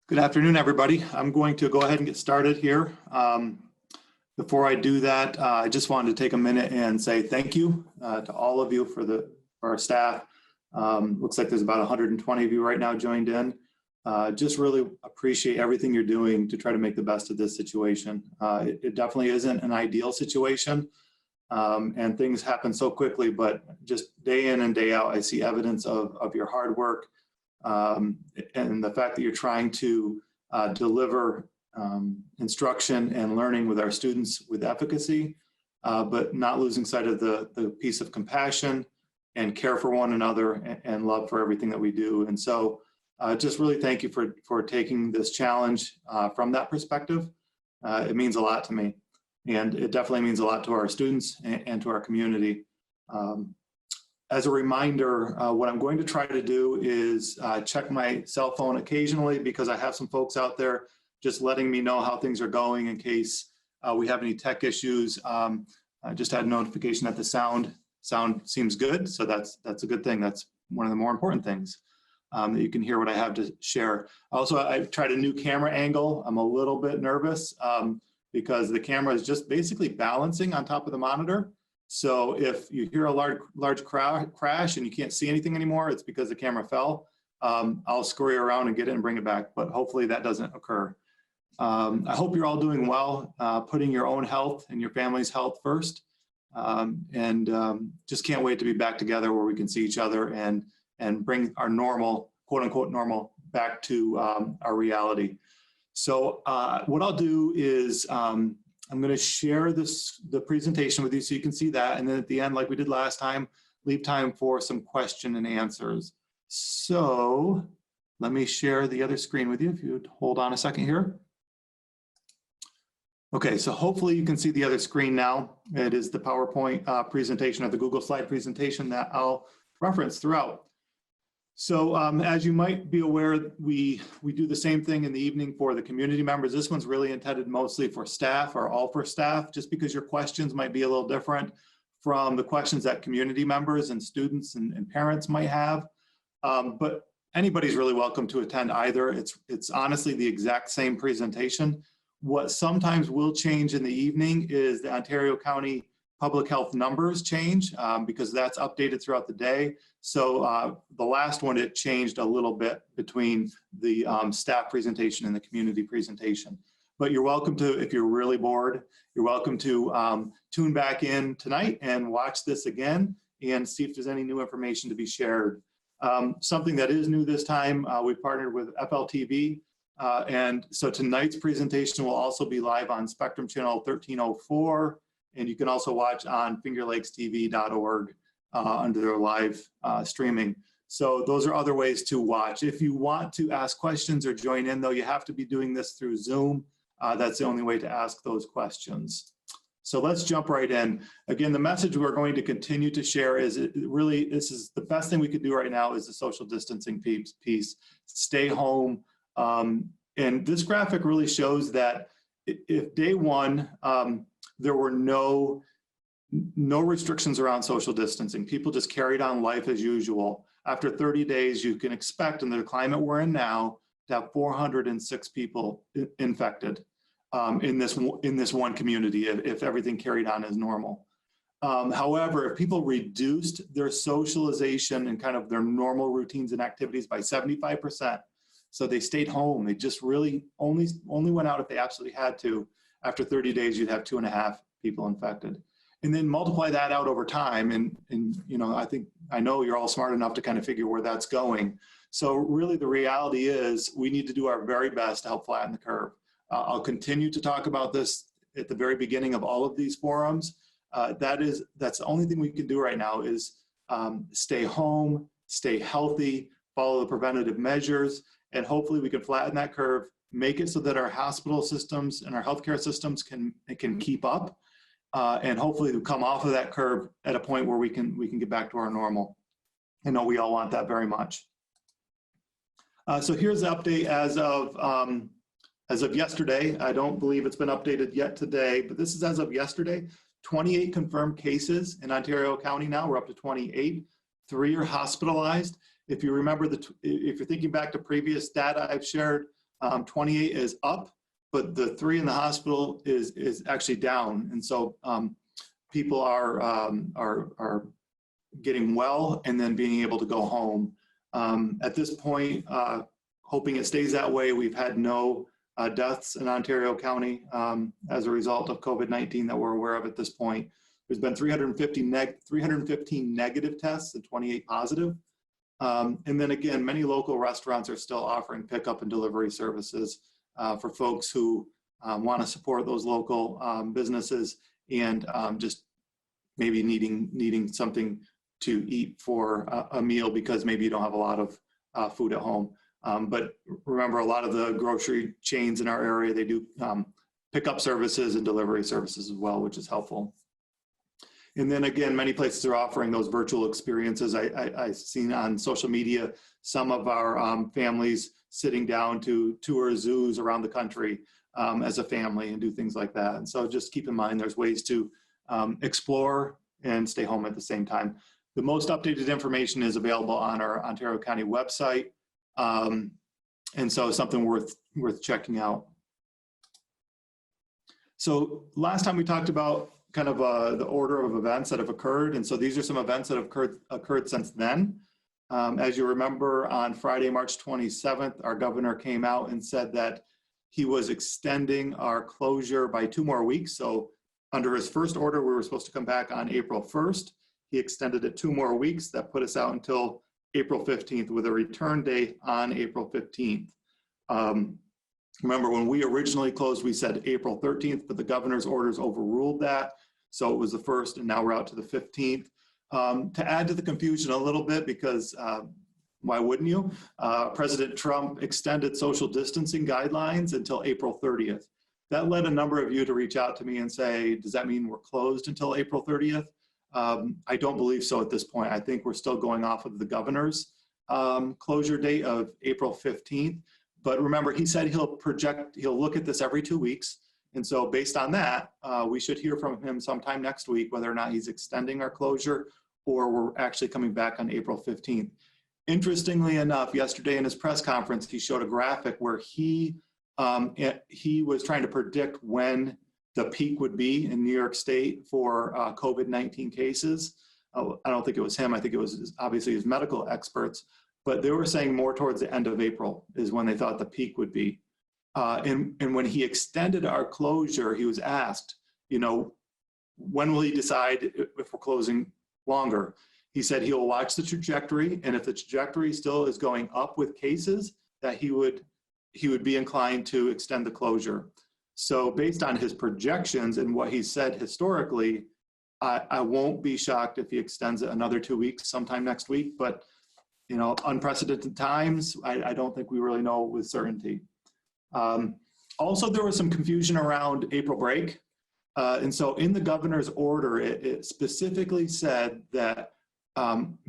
Good afternoon, everybody. I'm going to go ahead and get started here. Before I do that, I just wanted to take a minute and say thank you to all of you for our staff. Looks like there's about 120 of you right now joined in. Just really appreciate everything you're doing to try to make the best of this situation. It definitely isn't an ideal situation, and things happen so quickly, but just day in and day out, I see evidence of your hard work. And the fact that you're trying to deliver instruction and learning with our students with efficacy, but not losing sight of the piece of compassion and care for one another and love for everything that we do. And so just really thank you for taking this challenge from that perspective. It means a lot to me, and it definitely means a lot to our students and to our community. As a reminder, what I'm going to try to do is check my cell phone occasionally, because I have some folks out there just letting me know how things are going in case we have any tech issues. I just had a notification that the sound seems good, so that's a good thing. That's one of the more important things, that you can hear what I have to share. Also, I've tried a new camera angle. I'm a little bit nervous because the camera is just basically balancing on top of the monitor. So if you hear a large crash and you can't see anything anymore, it's because the camera fell. I'll scurry around and get it and bring it back, but hopefully that doesn't occur. I hope you're all doing well, putting your own health and your family's health first. Just can't wait to be back together where we can see each other and bring our normal, quote unquote normal, back to our reality. So what I'll do is, I'm going to share the presentation with you so you can see that. And then at the end, like we did last time, leave time for some question and answers. So let me share the other screen with you if you would hold on a second here. Okay, so hopefully you can see the other screen now. It is the PowerPoint presentation, or the Google slide presentation, that I'll reference throughout. So as you might be aware, we do the same thing in the evening for the community members. This one's really intended mostly for staff, or all for staff, just because your questions might be a little different from the questions that community members and students and parents might have. But anybody's really welcome to attend either. It's honestly the exact same presentation. What sometimes will change in the evening is the Ontario County Public Health numbers change, because that's updated throughout the day. So the last one, it changed a little bit between the staff presentation and the community presentation. But you're welcome to, if you're really bored, you're welcome to tune back in tonight and watch this again and see if there's any new information to be shared. Something that is new this time, we partnered with FLTV. And so tonight's presentation will also be live on Spectrum Channel 1304. And you can also watch on fingerlakestv.org under their live streaming. So those are other ways to watch. If you want to ask questions or join in, though, you have to be doing this through Zoom. That's the only way to ask those questions. So let's jump right in. Again, the message we're going to continue to share is this is the best thing we could do right now, is the social distancing piece. Stay home. And this graphic really shows that if day one, there were no restrictions around social distancing. People just carried on life as usual. After 30 days, you can expect, in the climate we're in now, to have 406 people infected in this one community if everything carried on as normal. However, if people reduced their socialization and kind of their normal routines and activities by 75%, so they stayed home, they just really only went out if they absolutely had to, after 30 days, you'd have 2.5 people infected. And then multiply that out over time. And you know, I know you're all smart enough to kind of figure where that's going. So really the reality is we need to do our very best to help flatten the curve. I'll continue to talk about this at the very beginning of all of these forums. That's the only thing we can do right now is stay home, stay healthy, follow the preventative measures, and hopefully we can flatten that curve, make it so that our hospital systems and our healthcare systems can keep up, and hopefully we'll come off of that curve at a point where we can get back to our normal. I know we all want that very much. So here's the update as of yesterday. I don't believe it's been updated yet today, but this is as of yesterday. 28 confirmed cases in Ontario County now. We're up to 28. 3 are hospitalized. If you remember, if you're thinking back to previous data I've shared, 28 is up, but the 3 in the hospital is actually down. And so people are getting well and then being able to go home. At this point, hoping it stays that way, we've had no deaths in Ontario County as a result of COVID-19 that we're aware of at this point. There's been 315 negative tests and 28 positive. And then again, many local restaurants are still offering pickup and delivery services for folks who want to support those local businesses and just maybe needing something to eat for a meal because maybe you don't have a lot of food at home. But remember, a lot of the grocery chains in our area, they do pickup services and delivery services as well, which is helpful. And then again, many places are offering those virtual experiences. I've seen on social media some of our families sitting down to tour zoos around the country as a family and do things like that. And so just keep in mind there's ways to explore and stay home at the same time. The most updated information is available on our Ontario County website. And so something worth checking out. So last time we talked about kind of the order of events that have occurred. And so these are some events that have occurred since then. As you remember, on Friday, March 27th, our governor came out and said that he was extending our closure by 2 more weeks. So under his first order, we were supposed to come back on April 1st. He extended it 2 more weeks. That put us out until April 15th with a return date on April 15th. Remember, when we originally closed, we said April 13th, but the governor's orders overruled that. So it was the 1st, and now we're out to the 15th. To add to the confusion a little bit, because why wouldn't you? President Trump extended social distancing guidelines until April 30th. That led a number of you to reach out to me and say, does that mean we're closed until April 30th? I don't believe so at this point. I think we're still going off of the governor's closure date of April 15th. But remember, he said he'll look at this every 2 weeks. And so based on that, we should hear from him sometime next week, whether or not he's extending our closure or we're actually coming back on April 15th. Interestingly enough, yesterday in his press conference, he showed a graphic where he was trying to predict when the peak would be in New York State for COVID-19 cases. I don't think it was him. I think it was obviously his medical experts. But they were saying more towards the end of April is when they thought the peak would be. And when he extended our closure, he was asked, when will he decide if we're closing longer? He said he will watch the trajectory, and if the trajectory still is going up with cases, that he would be inclined to extend the closure. So based on his projections and what he said historically, I won't be shocked if he extends it another 2 weeks sometime next week. But unprecedented times, I don't think we really know with certainty. Also, there was some confusion around April break. And so in the governor's order, it specifically said that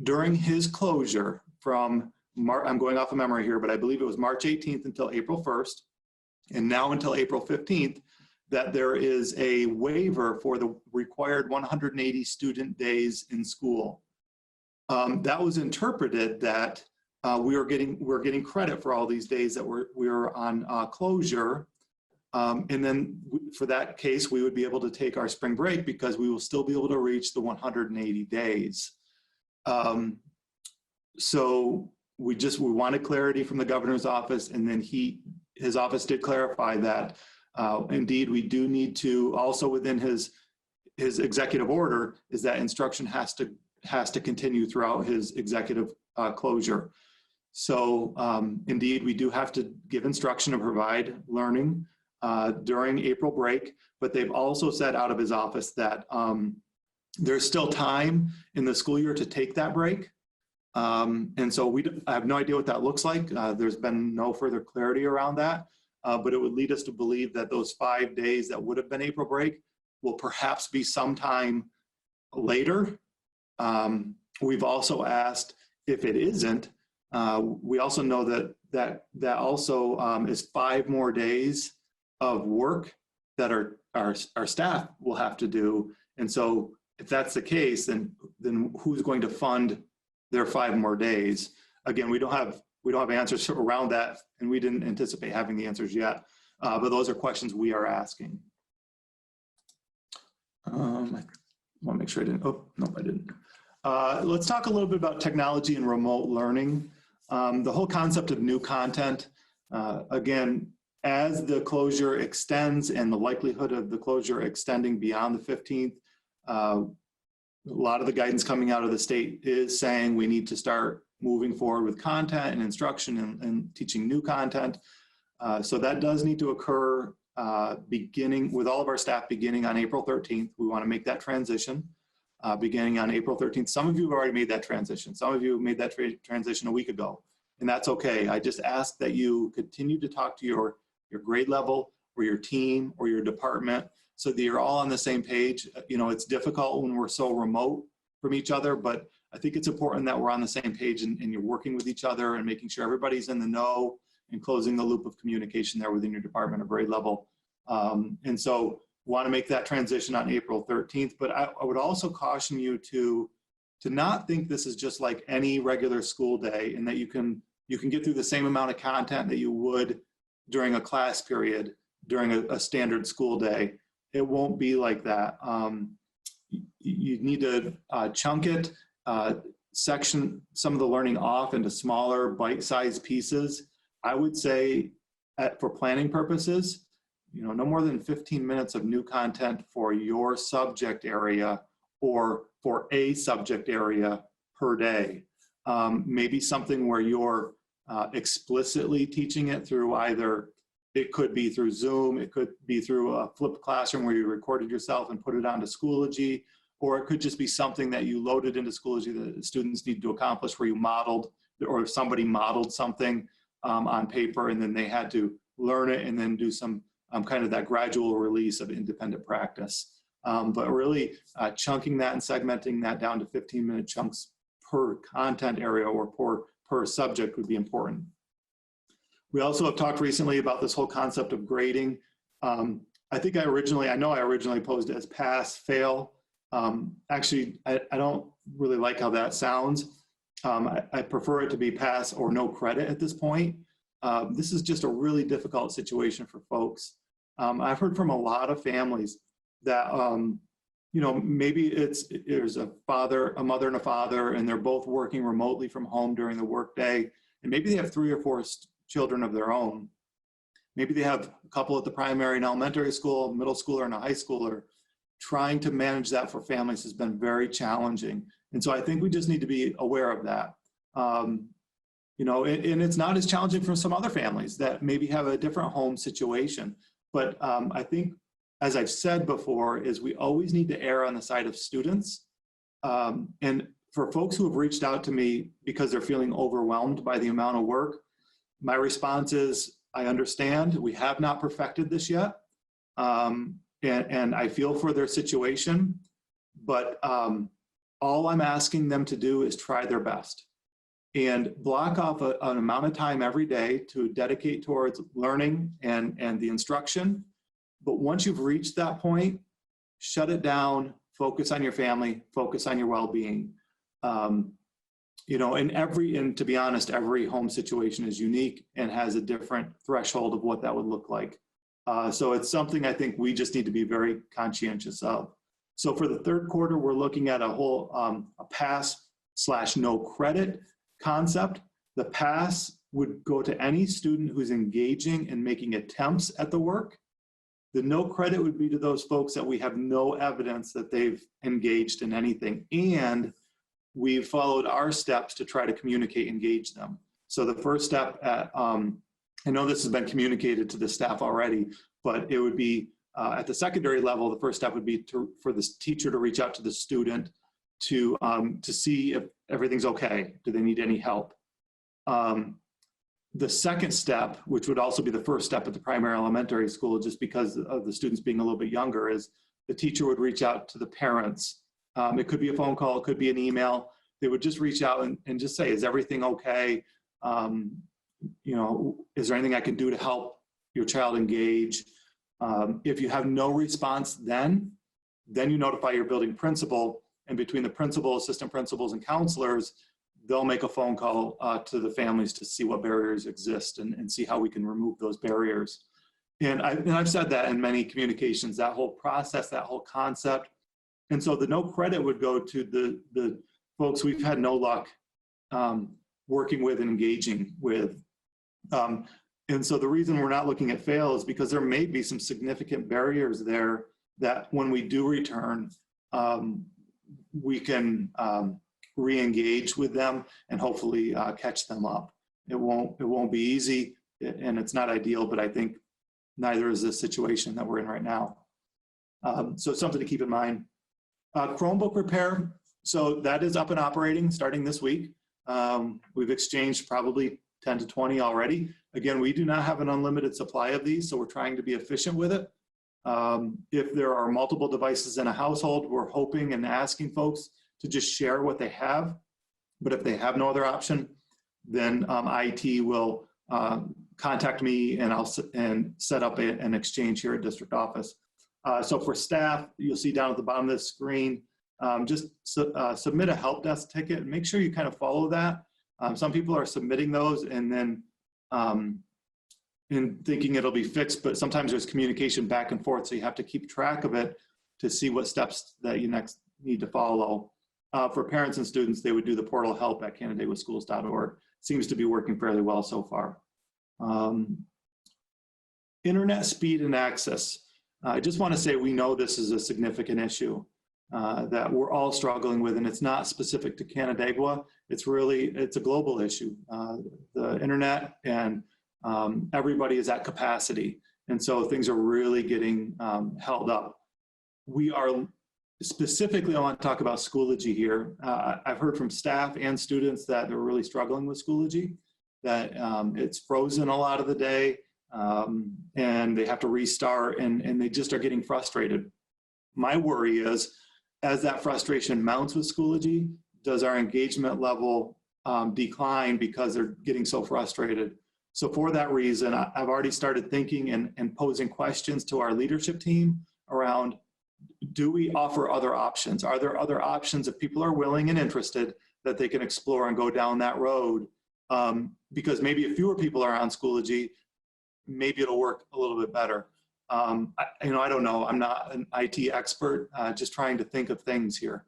during his closure from, I'm going off of memory here, but I believe it was March 18th until April 1st, and now until April 15th, that there is a waiver for the required 180 student days in school. That was interpreted that we're getting credit for all these days that we were on closure. And then for that case, we would be able to take our spring break because we will still be able to reach the 180 days. So we wanted clarity from the governor's office, and then his office did clarify that indeed we do need to, also within his executive order, is that instruction has to continue throughout his executive closure. So indeed, we do have to give instruction and provide learning during April break, but they've also said out of his office that there's still time in the school year to take that break. And so I have no idea what that looks like. There's been no further clarity around that, but it would lead us to believe that those 5 days that would have been April break will perhaps be sometime later. We've also asked if it isn't. We also know that also is 5 more days of work that our staff will have to do. And so if that's the case, then who's going to fund their 5 more days? Again, we don't have we don't have answers around that, and we didn't anticipate having the answers yet. But those are questions we are asking. I want to make sure I didn't, oh, no, I didn't. Let's talk a little bit about technology and remote learning. The whole concept of new content, again, as the closure extends and the likelihood of the closure extending beyond the 15th, a lot of the guidance coming out of the state is saying we need to start moving forward with content and instruction and teaching new content. So that does need to occur beginning with all of our staff beginning on April 13th. We want to make that transition beginning on April 13th. Some of you have already made that transition. Some of you made that transition a week ago, and that's okay. I just ask that you continue to talk to your grade level or your team or your department so that you're all on the same page. You know, it's difficult when we're so remote from each other, but I think it's important that we're on the same page and you're working with each other and making sure everybody's in the know and closing the loop of communication there within your department or grade level. And so want to make that transition on April 13th, but I would also caution you to not think this is just like any regular school day and that you can get through the same amount of content that you would during a class period, during a standard school day. It won't be like that. You need to chunk it, section some of the learning off into smaller bite-sized pieces. I would say for planning purposes, you know, no more than 15 minutes of new content for your subject area or for a subject area per day. Maybe something where you're explicitly teaching it through either, it could be through Zoom, it could be through a flipped classroom where you recorded yourself and put it onto Schoology, or it could just be something that you loaded into Schoology that the students need to accomplish where you modeled, or somebody modeled something on paper and then they had to learn it and then do some kind of that gradual release of independent practice. But really chunking that and segmenting that down to 15-minute chunks per content area or per subject would be important. We also have talked recently about this whole concept of grading. I know I originally posed it as pass, fail. Actually, I don't really like how that sounds. I prefer it to be pass or no credit at this point. This is just a really difficult situation for folks. I've heard from a lot of families that, you know, maybe there's a mother and a father, and they're both working remotely from home during the workday, and maybe they have 3 or 4 children of their own. Maybe they have a couple at the primary and elementary school, middle schooler and a high schooler. Trying to manage that for families has been very challenging. And so I think we just need to be aware of that. You know, and it's not as challenging for some other families that maybe have a different home situation. But I think, as I've said before, is we always need to err on the side of students. And for folks who have reached out to me because they're feeling overwhelmed by the amount of work, my response is, I understand, we have not perfected this yet. And I feel for their situation, but all I'm asking them to do is try their best and block off an amount of time every day to dedicate towards learning and the instruction. But once you've reached that point, shut it down, focus on your family, focus on your well-being. You know, and to be honest, every home situation is unique and has a different threshold of what that would look like. So it's something I think we just need to be very conscientious of. So for the third quarter, we're looking at a whole a pass/no credit concept. The pass would go to any student who's engaging and making attempts at the work. The no credit would be to those folks that we have no evidence that they've engaged in anything, and we've followed our steps to try to communicate, engage them. So the first step at, I know this has been communicated to the staff already, but it would be at the secondary level, the first step would be for the teacher to reach out to the student to see if everything's okay. Do they need any help? The second step, which would also be the first step at the primary elementary school, just because of the students being a little bit younger, is the teacher would reach out to the parents. It could be a phone call, it could be an email. They would just reach out and just say, is everything okay? You know, is there anything I can do to help your child engage? If you have no response, then you notify your building principal, and between the principal, assistant principals, and counselors, they'll make a phone call to the families to see what barriers exist and see how we can remove those barriers. And I've said that in many communications, that whole process, that whole concept. And so the no credit would go to the folks we've had no luck working with and engaging with. And so the reason we're not looking at fail is because there may be some significant barriers there that when we do return, we can re-engage with them and hopefully catch them up. It won't be easy, and it's not ideal, but I think neither is the situation that we're in right now. So it's something to keep in mind. Chromebook repair, so that is up and operating starting this week. We've exchanged probably 10 to 20 already. Again, we do not have an unlimited supply of these, so we're trying to be efficient with it. If there are multiple devices in a household, we're hoping and asking folks to just share what they have. But if they have no other option, then IT will contact me and I'll set up an exchange here at district office. So for staff, you'll see down at the bottom of this screen, just submit a help desk ticket and make sure you kind of follow that. Some people are submitting those and then in thinking it'll be fixed, but sometimes there's communication back and forth, so you have to keep track of it to see what steps that you next need to follow. For parents and students, they would do the portal help at canandaiguaschools.org. Seems to be working fairly well so far. Internet speed and access. I just want to say we know this is a significant issue that we're all struggling with, and it's not specific to Canandaigua. It's a global issue. The internet and everybody is at capacity, and so things are really getting held up. We are specifically, I want to talk about Schoology here. I've heard from staff and students that they're really struggling with Schoology, that it's frozen a lot of the day, and they have to restart, and they just are getting frustrated. My worry is, as that frustration mounts with Schoology, does our engagement level decline because they're getting so frustrated? So for that reason, I've already started thinking and posing questions to our leadership team around, do we offer other options? Are there other options if people are willing and interested that they can explore and go down that road? Because maybe if fewer people are on Schoology, maybe it'll work a little bit better. I don't know. I'm not an IT expert, just trying to think of things here.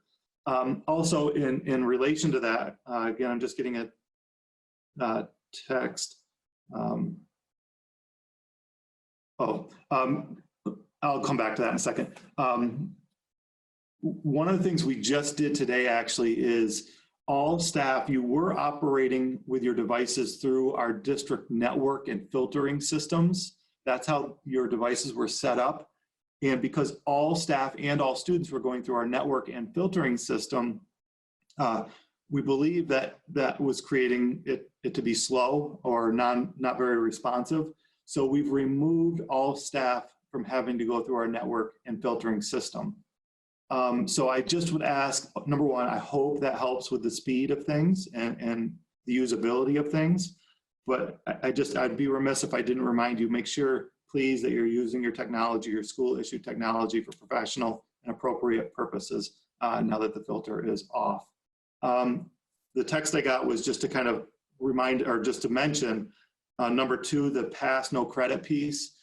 Also, in relation to that, again, I'm just getting a text. I'll come back to that in a second. One of the things we just did today actually is all staff, you were operating with your devices through our district network and filtering systems. That's how your devices were set up. And because all staff and all students were going through our network and filtering system, we believe that was creating it to be slow or not very responsive. So we've removed all staff from having to go through our network and filtering system. So I just would ask, number one, I hope that helps with the speed of things and the usability of things. But I'd be remiss if I didn't remind you, make sure, please, that you're using your technology, your school issued technology for professional and appropriate purposes now that the filter is off. The text I got was just to kind of remind, or just to mention, number two, the pass no credit piece.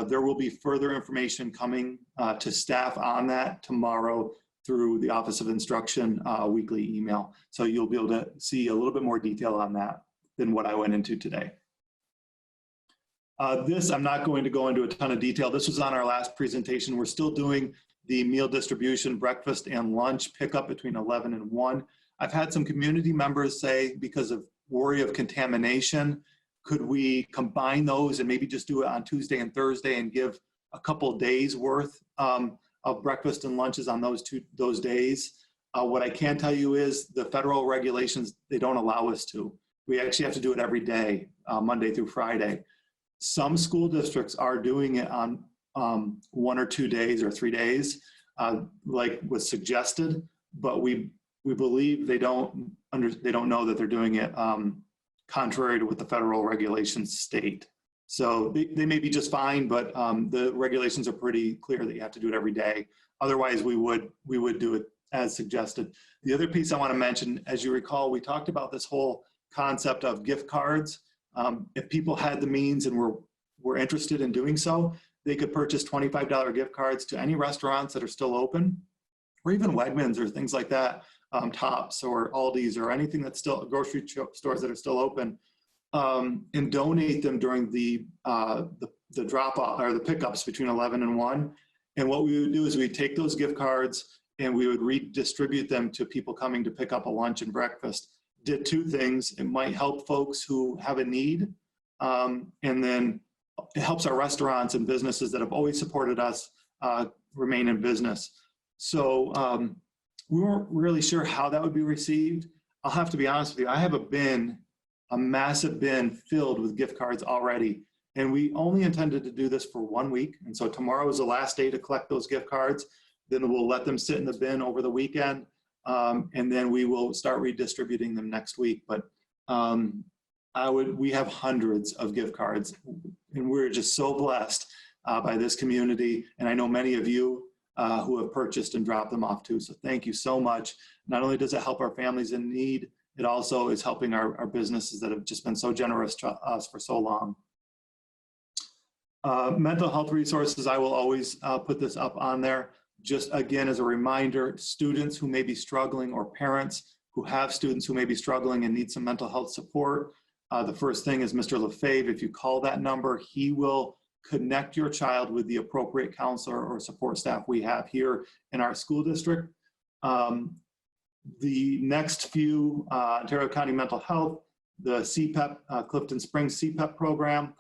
There will be further information coming to staff on that tomorrow through the Office of Instruction weekly email. So you'll be able to see a little bit more detail on that than what I went into today. This, I'm not going to go into a ton of detail. This was on our last presentation. We're still doing the meal distribution, breakfast and lunch pickup between 11 and 1. I've had some community members say, because of worry of contamination, could we combine those and maybe just do it on Tuesday and Thursday and give a couple days worth of breakfast and lunches on those days? What I can tell you is the federal regulations, they don't allow us to. We actually have to do it every day, Monday through Friday. Some school districts are doing it on 1 or 2 days or 3 days, like was suggested, but we believe they don't know that they're doing it contrary to what the federal regulations state. So they may be just fine, but the regulations are pretty clear that you have to do it every day. Otherwise, we would do it as suggested. The other piece I want to mention, as you recall, we talked about this whole concept of gift cards. If people had the means and were interested in doing so, they could purchase $25 gift cards to any restaurants that are still open, or even Wegmans or things like that, Tops or Aldi's or anything that's still, grocery stores that are still open, and donate them during the drop off or the pickups between 11 and 1. And what we would do is we'd take those gift cards and we would redistribute them to people coming to pick up a lunch and breakfast. Did two things. It might help folks who have a need, and then it helps our restaurants and businesses that have always supported us remain in business. So we weren't really sure how that would be received. I'll have to be honest with you, I have a massive bin filled with gift cards already. And we only intended to do this for 1 week. And so tomorrow is the last day to collect those gift cards. Then we'll let them sit in the bin over the weekend. And then we will start redistributing them next week. But we have hundreds of gift cards, and we're just so blessed by this community. And I know many of you who have purchased and dropped them off too. So thank you so much. Not only does it help our families in need, it also is helping our businesses that have just been so generous to us for so long. Mental health resources, I will always put this up on there. Just again, as a reminder, students who may be struggling or parents who have students who may be struggling and need some mental health support. The first thing is Mr. LaFave. If you call that number, he will connect your child with the appropriate counselor or support staff we have here in our school district. The next few, Ontario County Mental Health, the CPEP, Clifton Springs CPEP program,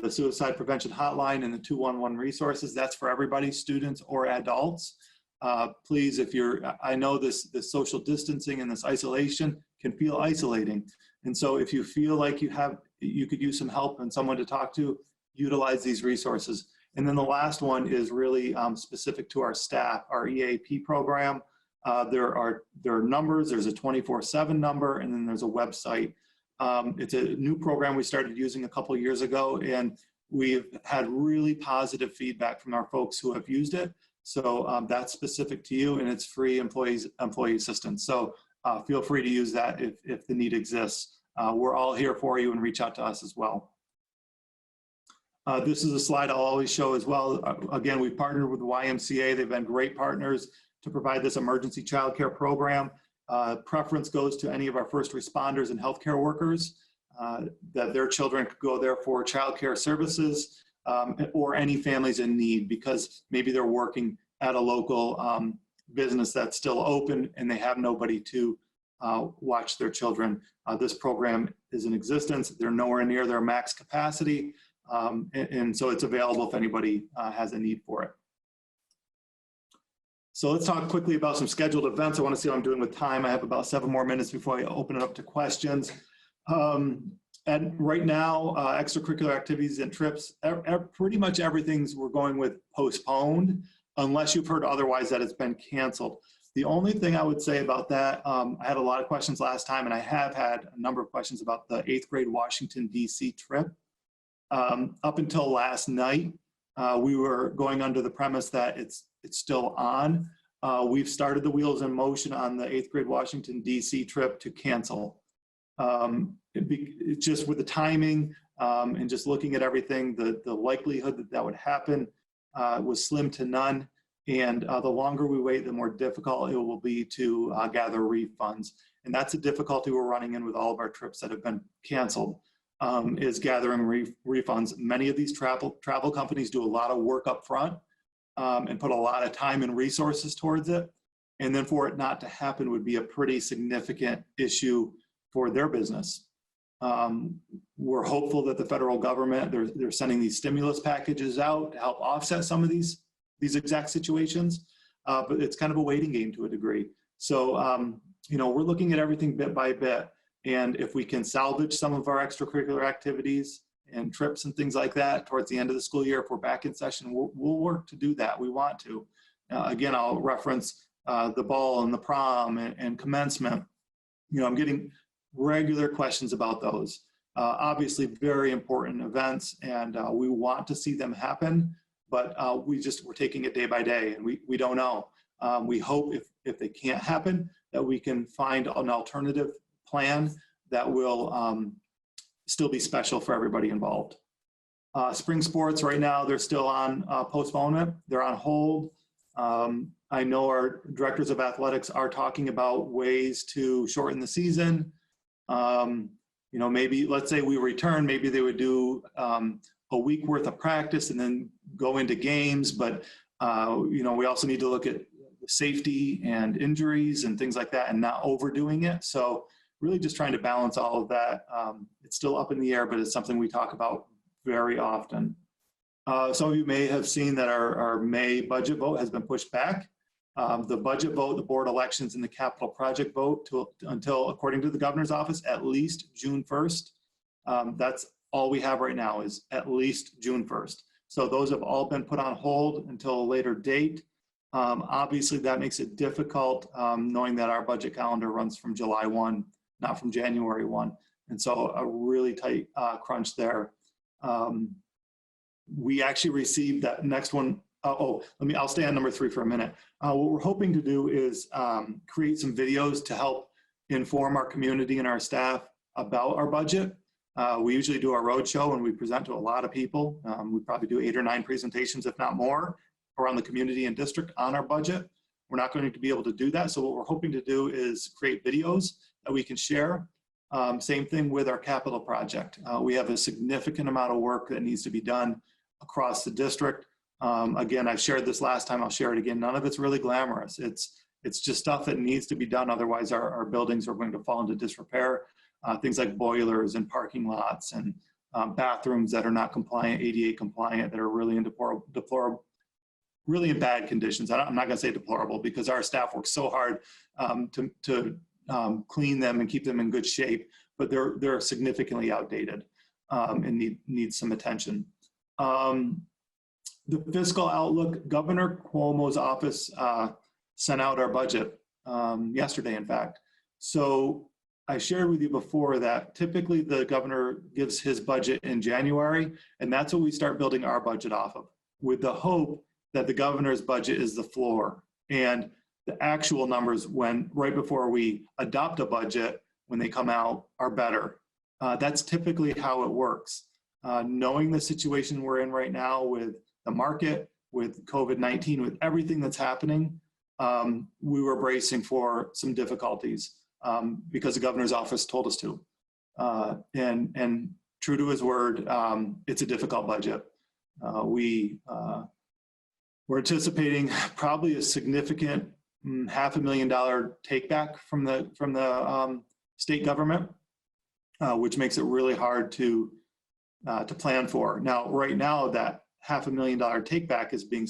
the Suicide Prevention Hotline, and the 211 resources. That's for everybody, students or adults. Please, I know this social distancing and this isolation can feel isolating. And so if you feel like you could use some help and someone to talk to, utilize these resources. And then the last one is really specific to our staff, our EAP program. There are numbers, there's a 24/7 number, and then there's a website. It's a new program we started using a couple of years ago, and we've had really positive feedback from our folks who have used it. So that's specific to you, and it's free employee assistance. So feel free to use that if the need exists. We're all here for you, and reach out to us as well. This is a slide I'll always show as well. Again, we've partnered with the YMCA. They've been great partners to provide this emergency childcare program. Preference goes to any of our first responders and healthcare workers that their children could go there for childcare services, or any families in need, because maybe they're working at a local business that's still open and they have nobody to watch their children. This program is in existence. They're nowhere near their max capacity, and so it's available if anybody has a need for it. So let's talk quickly about some scheduled events. I want to see how I'm doing with time. I have about 7 more minutes before I open it up to questions. And right now, extracurricular activities and trips, pretty much we're going with postponed, unless you've heard otherwise that it's been canceled. The only thing I would say about that, I had a lot of questions last time, and I have had a number of questions about the 8th grade Washington, D.C. trip. Up until last night, we were going under the premise that it's still on. We've started the wheels in motion on the 8th grade Washington, D.C. trip to cancel. Just with the timing and just looking at everything, the likelihood that would happen was slim to none. And the longer we wait, the more difficult it will be to gather refunds. And that's a difficulty we're running in with all of our trips that have been canceled, is gathering refunds. Many of these travel companies do a lot of work up front and put a lot of time and resources towards it. And then for it not to happen would be a pretty significant issue for their business. We're hopeful that the federal government, they're sending these stimulus packages out to help offset some of these exact situations, but it's kind of a waiting game to a degree. So, we're looking at everything bit by bit. And if we can salvage some of our extracurricular activities and trips and things like that towards the end of the school year, if we're back in session, we'll work to do that. We want to. Again, I'll reference the ball and the prom and commencement. I'm getting regular questions about those. Obviously, very important events, and we want to see them happen, but we're taking it day by day, and we don't know. We hope if they can't happen, that we can find an alternative plan that will still be special for everybody involved. Spring sports right now, they're still on postponement. They're on hold. I know our directors of athletics are talking about ways to shorten the season. You know, maybe let's say we return, maybe they would do a week worth of practice and then go into games. But, you know, we also need to look at safety and injuries and things like that and not overdoing it. So really just trying to balance all of that. It's still up in the air, but it's something we talk about very often. Some of you may have seen that our May budget vote has been pushed back. The budget vote, the board elections, and the capital project vote until, according to the governor's office, at least June 1st. That's all we have right now is at least June 1st. So those have all been put on hold until a later date. Obviously, that makes it difficult knowing that our budget calendar runs from July 1, not from January 1. And so a really tight crunch there. We actually received that next one. I'll stay on number 3 for a minute. What we're hoping to do is create some videos to help inform our community and our staff about our budget. We usually do our roadshow and we present to a lot of people. We probably do 8 or 9 presentations, if not more, around the community and district on our budget. We're not going to be able to do that. So what we're hoping to do is create videos that we can share. Same thing with our capital project. We have a significant amount of work that needs to be done across the district. Again, I shared this last time, I'll share it again. None of it's really glamorous. It's just stuff that needs to be done. Otherwise our buildings are going to fall into disrepair. Things like boilers and parking lots and bathrooms that are not compliant, ADA compliant, that are really in deplorable, really in bad conditions. I'm not gonna say deplorable because our staff works so hard to clean them and keep them in good shape, but they're significantly outdated and need some attention. The fiscal outlook, Governor Cuomo's office sent out our budget yesterday, in fact. So I shared with you before that typically the governor gives his budget in January, and that's what we start building our budget off of, with the hope that the governor's budget is the floor. And the actual numbers right before we adopt a budget, when they come out, are better. That's typically how it works. Knowing the situation we're in right now with the market, with COVID-19, with everything that's happening, we were bracing for some difficulties because the governor's office told us to. And true to his word, it's a difficult budget. We're anticipating probably a significant $500,000 take back from the state government, which makes it really hard to plan for. Now, right now, that $500,000 take back is being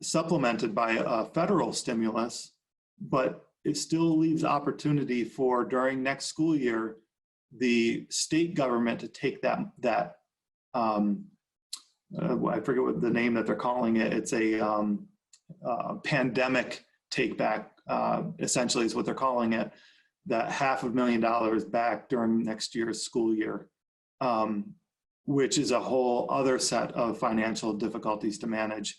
supplemented by a federal stimulus, but it still leaves opportunity for, during next school year, the state government to take that I forget what the name that they're calling it. It's a pandemic take back, essentially is what they're calling it, that $500,000 back during next year's school year, which is a whole other set of financial difficulties to manage.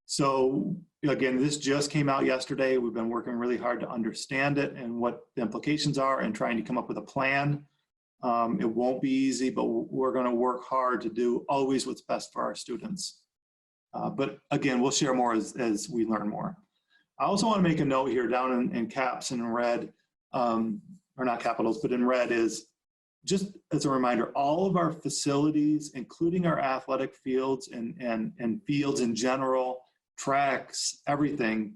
So again, this just came out yesterday. We've been working really hard to understand it and what the implications are and trying to come up with a plan. It won't be easy, but we're going to work hard to do always what's best for our students. But again, we'll share more as we learn more. I also want to make a note here down in caps and in red, or not capitals, but in red, is just as a reminder, all of our facilities, including our athletic fields and fields in general, tracks, everything,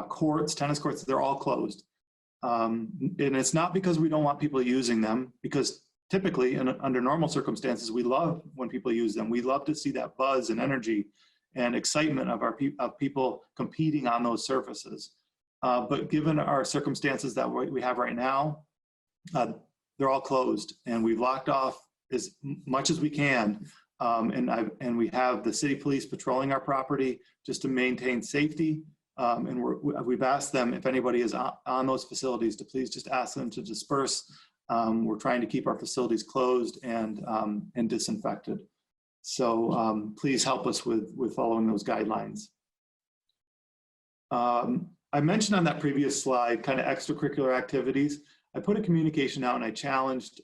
courts, tennis courts, they're all closed. And it's not because we don't want people using them, because typically under normal circumstances, we love when people use them. We love to see that buzz and energy and excitement of people competing on those surfaces. But given our circumstances that we have right now, they're all closed, and we've locked off as much as we can. And we have the city police patrolling our property just to maintain safety. And we've asked them, if anybody is on those facilities, to please just ask them to disperse. We're trying to keep our facilities closed and disinfected. So please help us with following those guidelines. I mentioned on that previous slide, kind of extracurricular activities. I put a communication out and I challenged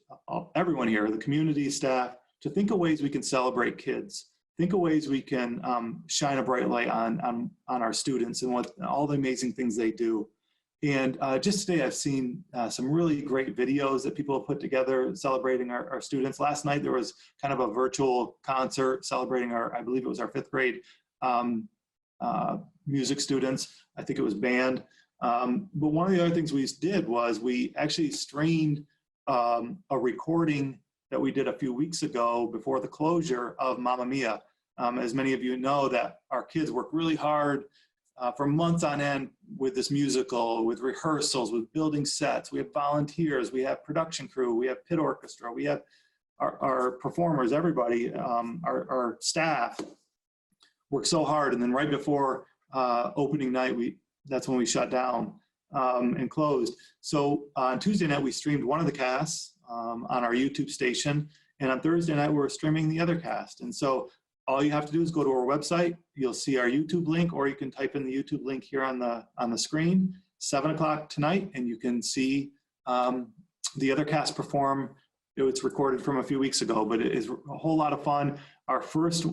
everyone here, the community, staff, to think of ways we can celebrate kids. Think of ways we can shine a bright light on our students and what all the amazing things they do. And just today, I've seen some really great videos that people have put together celebrating our students. Last night, there was kind of a virtual concert celebrating I believe it was our 5th grade music students. I think it was band. But one of the other things we did was we actually streamed a recording that we did a few weeks ago before the closure of Mamma Mia. As many of you know, that our kids work really hard for months on end with this musical, with rehearsals, with building sets. We have volunteers, we have production crew, we have pit orchestra, we have our performers, everybody, our staff work so hard. And then right before opening night, that's when we shut down and closed. So on Tuesday night, we streamed one of the casts on our YouTube station. And on Thursday night, we're streaming the other cast. And so all you have to do is go to our website. You'll see our YouTube link, or you can type in the YouTube link here on the screen, 7 o'clock tonight, and you can see the other cast perform. It's recorded from a few weeks ago, but it is a whole lot of fun. Our first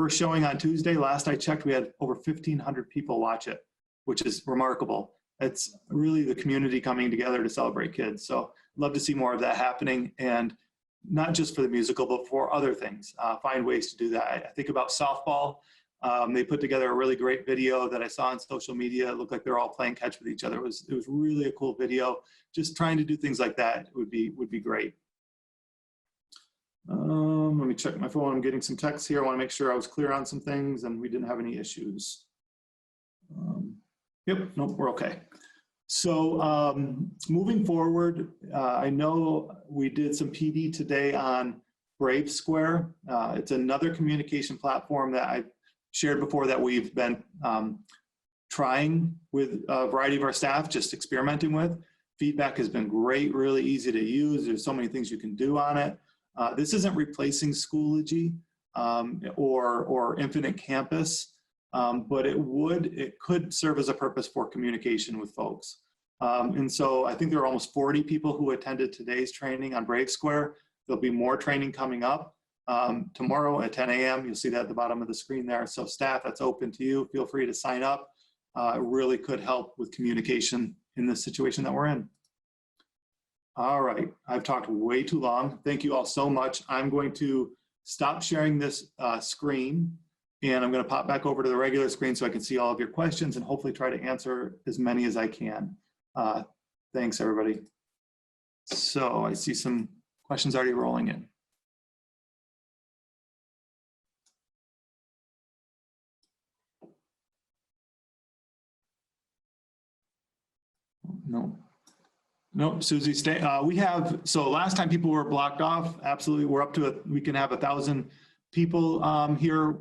showing on Tuesday, last I checked, we had over 1,500 people watch it, which is remarkable. It's really the community coming together to celebrate kids. So love to see more of that happening, and not just for the musical, but for other things. Find ways to do that. I think about softball. They put together a really great video that I saw on social media. It looked like they're all playing catch with each other. It was really a cool video. Just trying to do things like that would be great. Let me check my phone. I'm getting some texts here. I want to make sure I was clear on some things and we didn't have any issues. Yep, nope, we're okay. So moving forward, I know we did some PD today on Brave Square. It's another communication platform that I shared before that we've been trying with a variety of our staff, just experimenting with. Feedback has been great, really easy to use. There's so many things you can do on it. This isn't replacing Schoology or Infinite Campus. But it could serve as a purpose for communication with folks. And so I think there are almost 40 people who attended today's training on Brave Square. There'll be more training coming up tomorrow at 10 a.m. You'll see that at the bottom of the screen there. So staff, that's open to you. Feel free to sign up. It really could help with communication in the situation that we're in. All right, I've talked way too long. Thank you all so much. I'm going to stop sharing this screen. And I'm going to pop back over to the regular screen so I can see all of your questions and hopefully try to answer as many as I can. Thanks, everybody. So I see some questions already rolling in. No, Susie, stay. We have, so last time people were blocked off, absolutely. We're up to, we can have 1,000 people here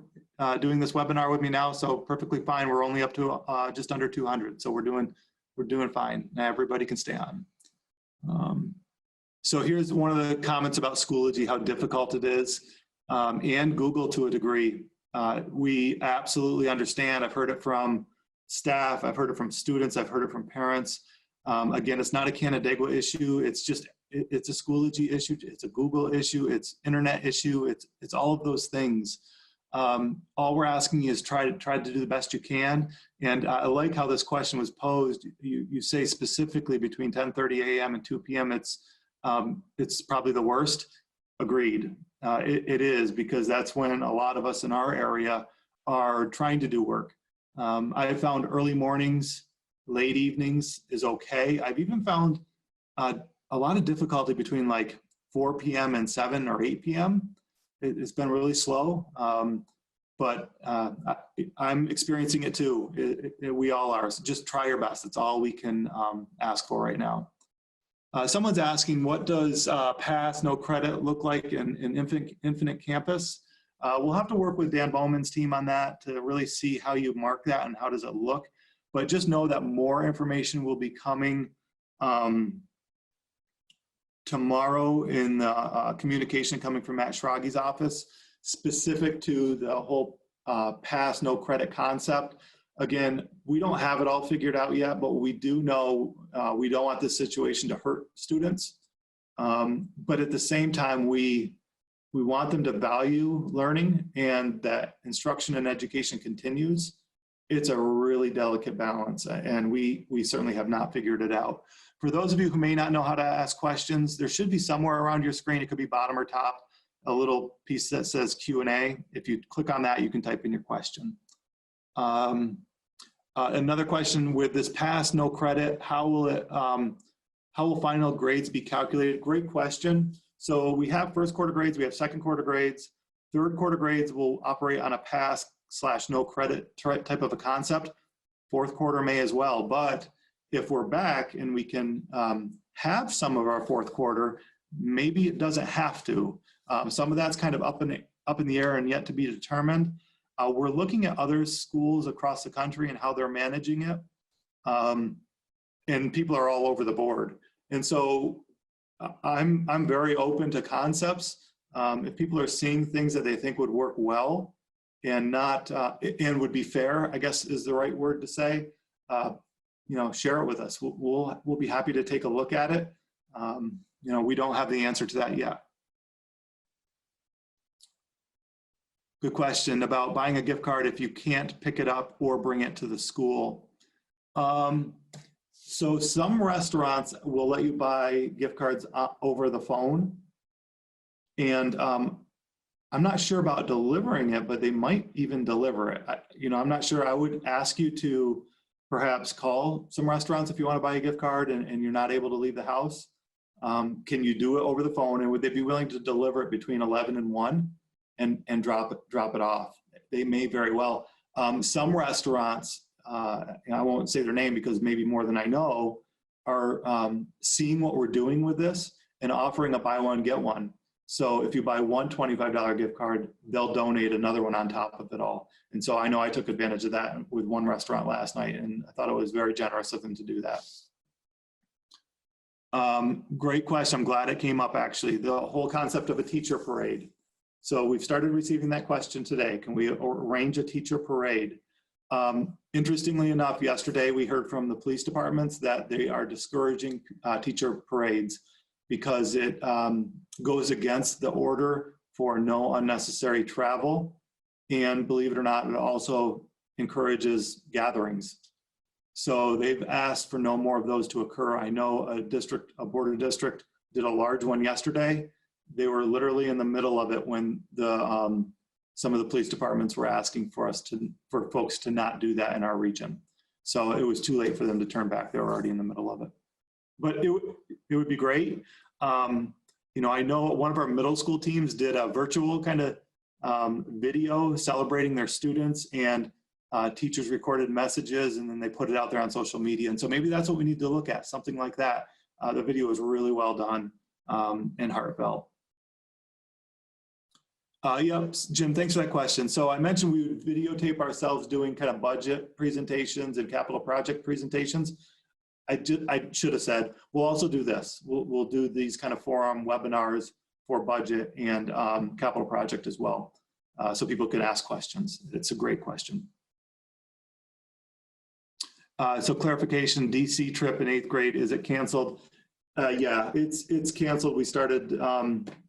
doing this webinar with me now, so perfectly fine. We're only up to just under 200, so we're doing fine. Now everybody can stay on. So here's one of the comments about Schoology, how difficult it is, and Google to a degree. We absolutely understand. I've heard it from staff, I've heard it from students, I've heard it from parents. Again, it's not a Canandaigua issue. It's just, it's a Schoology issue. It's a Google issue. It's internet issue. It's all of those things. All we're asking is try to do the best you can. And I like how this question was posed. You say specifically between 10:30 a.m. and 2 p.m. It's probably the worst. Agreed. It is, because that's when a lot of us in our area are trying to do work. I have found early mornings, late evenings is okay. I've even found a lot of difficulty between like 4 p.m. and 7 or 8 p.m. It's been really slow, but I'm experiencing it too. We all are. So just try your best. That's all we can ask for right now. Someone's asking, what does pass, no credit look like in Infinite Campus? We'll have to work with Dan Bowman's team on that to really see how you mark that and how does it look. But just know that more information will be coming tomorrow in the communication coming from Matt Schraggy's office, specific to the whole pass, no credit concept. Again, we don't have it all figured out yet, but we do know we don't want this situation to hurt students. But at the same time, we want them to value learning and that instruction and education continues. It's a really delicate balance, and we certainly have not figured it out. For those of you who may not know how to ask questions, there should be somewhere around your screen, it could be bottom or top, a little piece that says Q&A. If you click on that, you can type in your question. Another question: with this pass, no credit, how will final grades be calculated? Great question. So we have first quarter grades, we have second quarter grades. Third quarter grades will operate on a pass/no credit type of a concept. Fourth quarter may as well, but if we're back and we can have some of our fourth quarter, maybe it doesn't have to. Some of that's kind of up in the air and yet to be determined. We're looking at other schools across the country and how they're managing it. And people are all over the board. And so I'm very open to concepts. If people are seeing things that they think would work well and not and would be fair, I guess is the right word to say, share it with us. We'll be happy to take a look at it. We don't have the answer to that yet. Good question about buying a gift card if you can't pick it up or bring it to the school. So some restaurants will let you buy gift cards over the phone. And I'm not sure about delivering it, but they might even deliver it. I'm not sure. I would ask you to perhaps call some restaurants if you want to buy a gift card and you're not able to leave the house. Can you do it over the phone? And would they be willing to deliver it between 11 and 1 and drop it off? They may very well. Some restaurants, and I won't say their name because maybe more than I know, are seeing what we're doing with this and offering a buy one, get one. So if you buy one $25 gift card, they'll donate another one on top of it all. And so I know I took advantage of that with one restaurant last night, and I thought it was very generous of them to do that. Great question. I'm glad it came up, actually. The whole concept of a teacher parade. So we've started receiving that question today. Can we arrange a teacher parade? Interestingly enough, yesterday we heard from the police departments that they are discouraging teacher parades because it goes against the order for no unnecessary travel. And believe it or not, it also encourages gatherings. So they've asked for no more of those to occur. I know a border district did a large one yesterday. They were literally in the middle of it when some of the police departments were asking for folks to not do that in our region. So it was too late for them to turn back. They were already in the middle of it. But it would be great. I know one of our middle school teams did a virtual kind of video celebrating their students, and teachers recorded messages and then they put it out there on social media. And so maybe that's what we need to look at, something like that. The video was really well done and heartfelt. Yep, Jim, thanks for that question. So I mentioned we would videotape ourselves doing kind of budget presentations and capital project presentations. I should have said, we'll also do this. We'll do these kind of forum webinars for budget and capital project as well. So people can ask questions. It's a great question. So clarification, DC trip in 8th grade, is it canceled? Yeah, it's canceled. We started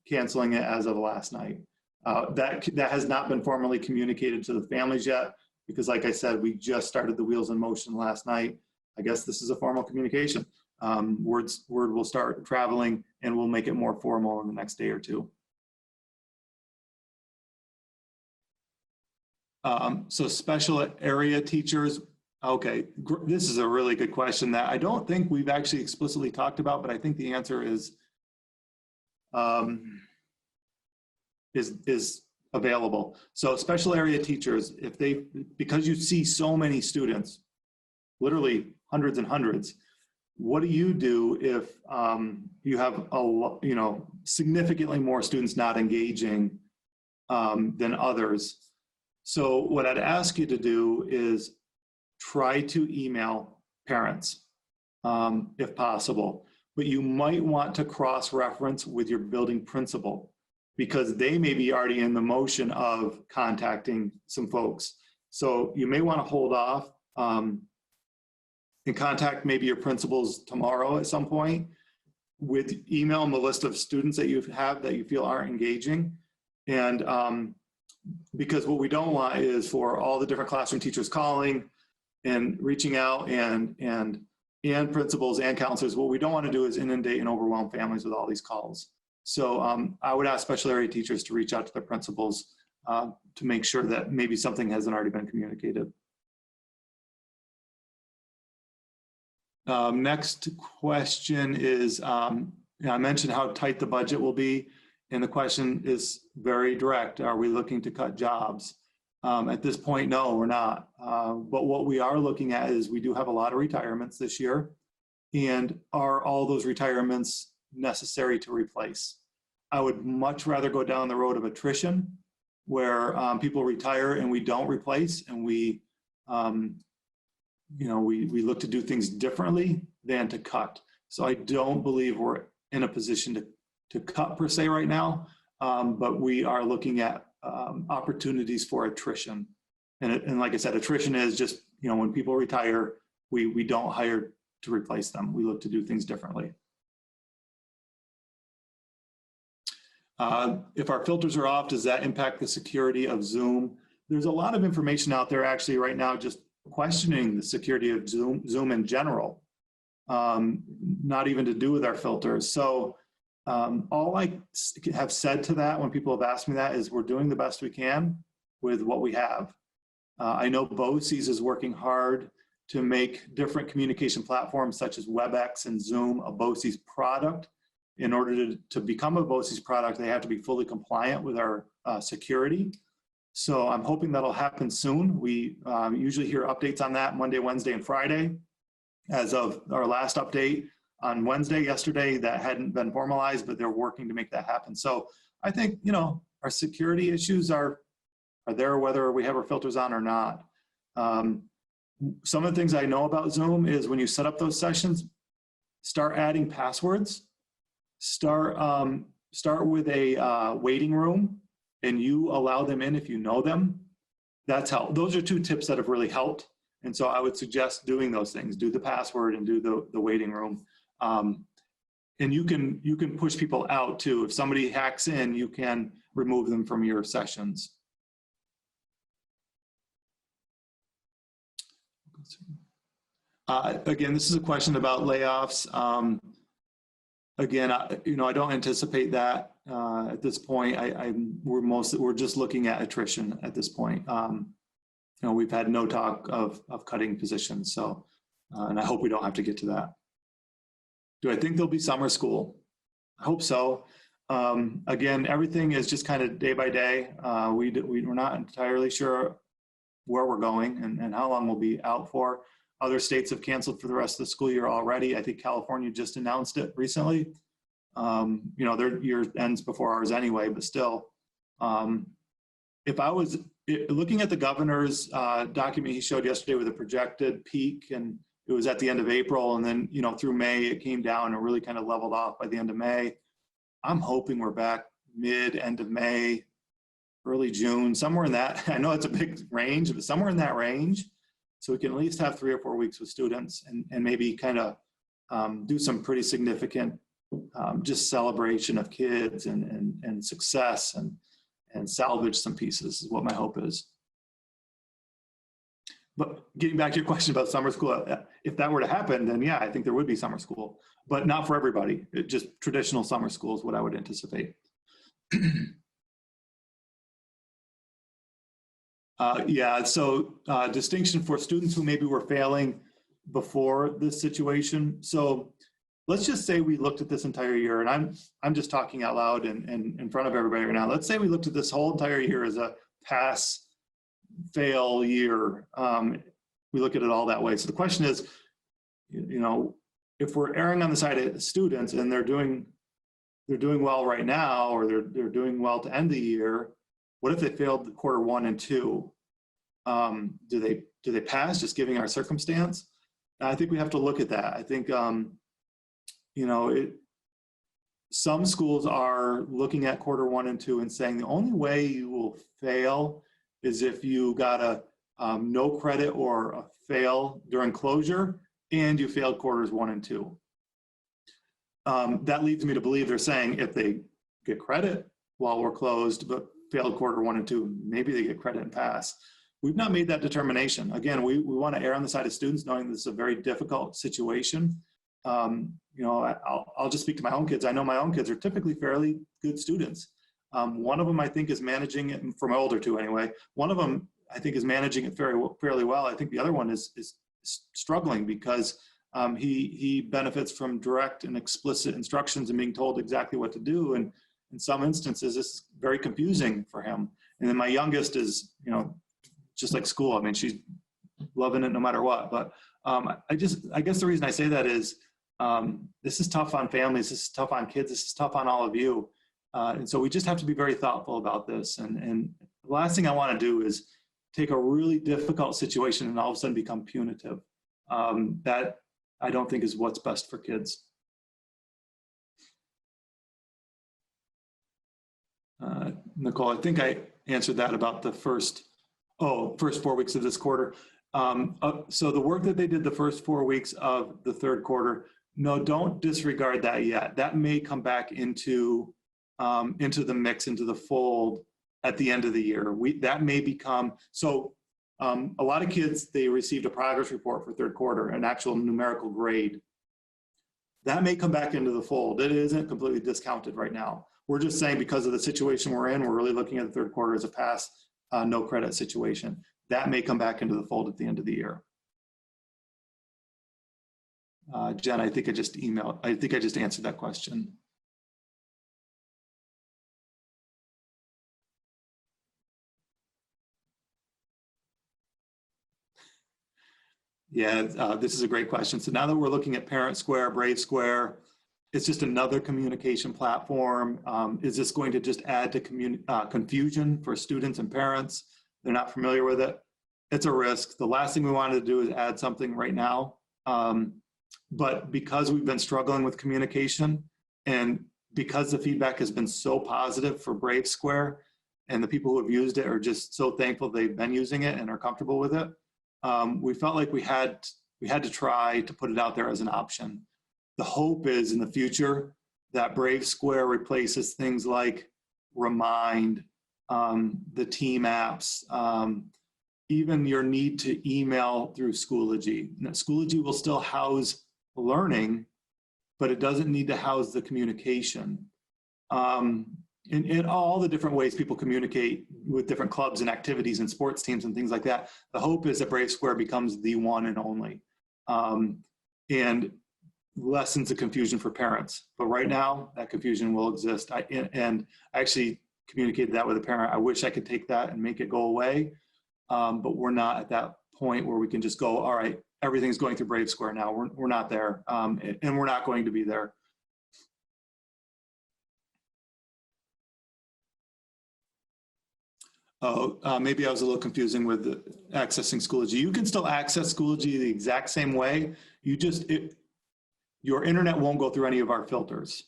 canceling it as of last night. That has not been formally communicated to the families yet, because like I said, we just started the wheels in motion last night. I guess this is a formal communication. Word will start traveling and we'll make it more formal in the next day or two. So special area teachers. Okay, this is a really good question that I don't think we've actually explicitly talked about, but I think the answer is available. So special area teachers, because you see so many students, literally hundreds and hundreds, what do you do if you have significantly more students not engaging than others? So what I'd ask you to do is try to email parents if possible, but you might want to cross-reference with your building principal because they may be already in the motion of contacting some folks. So you may want to hold off and contact maybe your principals tomorrow at some point with email them a list of students that you have that you feel aren't engaging. And because what we don't want is for all the different classroom teachers calling and reaching out and principals and counselors. What we don't want to do is inundate and overwhelm families with all these calls. So I would ask special area teachers to reach out to their principals to make sure that maybe something hasn't already been communicated. Next question is, I mentioned how tight the budget will be, and the question is very direct. Are we looking to cut jobs? At this point, no, we're not. But what we are looking at is we do have a lot of retirements this year, and are all those retirements necessary to replace? I would much rather go down the road of attrition, where people retire and we don't replace, and we look to do things differently than to cut. So I don't believe we're in a position to cut per se right now, but we are looking at opportunities for attrition. And like I said, attrition is just, when people retire, we don't hire to replace them. We look to do things differently. If our filters are off, does that impact the security of Zoom? There's a lot of information out there actually right now just questioning the security of Zoom in general, not even to do with our filters. So all I have said to that when people have asked me that is we're doing the best we can with what we have. I know BOCES is working hard to make different communication platforms such as WebEx and Zoom a BOCES product. In order to become a BOCES product, they have to be fully compliant with our security. So I'm hoping that'll happen soon. We usually hear updates on that Monday, Wednesday, and Friday. As of our last update on Wednesday, yesterday, that hadn't been formalized, but they're working to make that happen. So I think, our security issues are there whether we have our filters on or not. Some of the things I know about Zoom is when you set up those sessions, start adding passwords. Start with a waiting room, and you allow them in if you know them. That's how. Those are two tips that have really helped. And so I would suggest doing those things. Do the password and do the waiting room. And you can push people out too. If somebody hacks in, you can remove them from your sessions. Again, this is a question about layoffs. Again, I don't anticipate that at this point. We're just looking at attrition at this point. We've had no talk of cutting positions. So, and I hope we don't have to get to that. Do I think there'll be summer school? I hope so. Again, everything is just kind of day by day. We're not entirely sure where we're going and how long we'll be out for. Other states have canceled for the rest of the school year already. I think California just announced it recently. Their year ends before ours anyway, but still. If I was looking at the governor's document he showed yesterday with a projected peak, and it was at the end of April, and then, through May, it came down and really kind of leveled off by the end of May. I'm hoping we're back end of May, early June, somewhere in that. I know it's a big range, but somewhere in that range. So we can at least have 3 or 4 weeks with students and maybe kind of do some pretty significant just celebration of kids and success and salvage some pieces is what my hope is. But getting back to your question about summer school, if that were to happen, then yeah, I think there would be summer school, but not for everybody. Just traditional summer school is what I would anticipate. Yeah, so distinction for students who maybe were failing before this situation. So let's just say we looked at this entire year, and I'm just talking out loud and in front of everybody right now. Let's say we looked at this whole entire year as a pass-fail year. We look at it all that way. So the question is, if we're erring on the side of students and they're doing well right now, or they're doing well to end the year, what if they failed quarter 1 and 2? Do they pass, just giving our circumstance? I think we have to look at that. I think, some schools are looking at quarter 1 and 2 and saying the only way you will fail is if you got no credit or a fail during closure, and you failed quarters 1 and 2. That leads me to believe they're saying if they get credit while we're closed, but failed quarter 1 and 2, maybe they get credit and pass. We've not made that determination. Again, we want to err on the side of students, knowing this is a very difficult situation. You know, I'll just speak to my own kids. I know my own kids are typically fairly good students. One of them, I think, is managing it, for my older two anyway. One of them, I think, is managing it fairly well. I think the other one is struggling because he benefits from direct and explicit instructions and being told exactly what to do. And in some instances, this is very confusing for him. And then my youngest is, you know, just like school. I mean, she's loving it no matter what. But I guess the reason I say that is this is tough on families. This is tough on kids. This is tough on all of you. And so we just have to be very thoughtful about this. And the last thing I want to do is take a really difficult situation and all of a sudden become punitive. That I don't think is what's best for kids. Nicole, I think I answered that about the first 4 weeks of this quarter. So the work that they did the first 4 weeks of the third quarter, no, don't disregard that yet. That may come back into the mix, into the fold at the end of the year. That may become, so a lot of kids, they received a progress report for third quarter, an actual numerical grade. That may come back into the fold. It isn't completely discounted right now. We're just saying because of the situation we're in, we're really looking at the third quarter as a pass, no credit situation. That may come back into the fold at the end of the year. Jen, I think I just answered that question. Yeah, this is a great question. So now that we're looking at Parent Square, Brave Square, it's just another communication platform. Is this going to just add to confusion for students and parents? They're not familiar with it. It's a risk. The last thing we wanted to do is add something right now. But because we've been struggling with communication and because the feedback has been so positive for Brave Square and the people who have used it are just so thankful they've been using it and are comfortable with it, we felt like we had to try to put it out there as an option. The hope is in the future that Brave Square replaces things like Remind, the team apps, even your need to email through Schoology. Now, Schoology will still house learning, but it doesn't need to house the communication. In all the different ways people communicate with different clubs and activities and sports teams and things like that, the hope is that Brave Square becomes the one and only. And lessens the confusion for parents. But right now, that confusion will exist. And I actually communicated that with a parent. I wish I could take that and make it go away. But we're not at that point where we can just go, all right, everything's going through Brave Square now. We're not there. And we're not going to be there. Maybe I was a little confusing with accessing Schoology. You can still access Schoology the exact same way. Your internet won't go through any of our filters.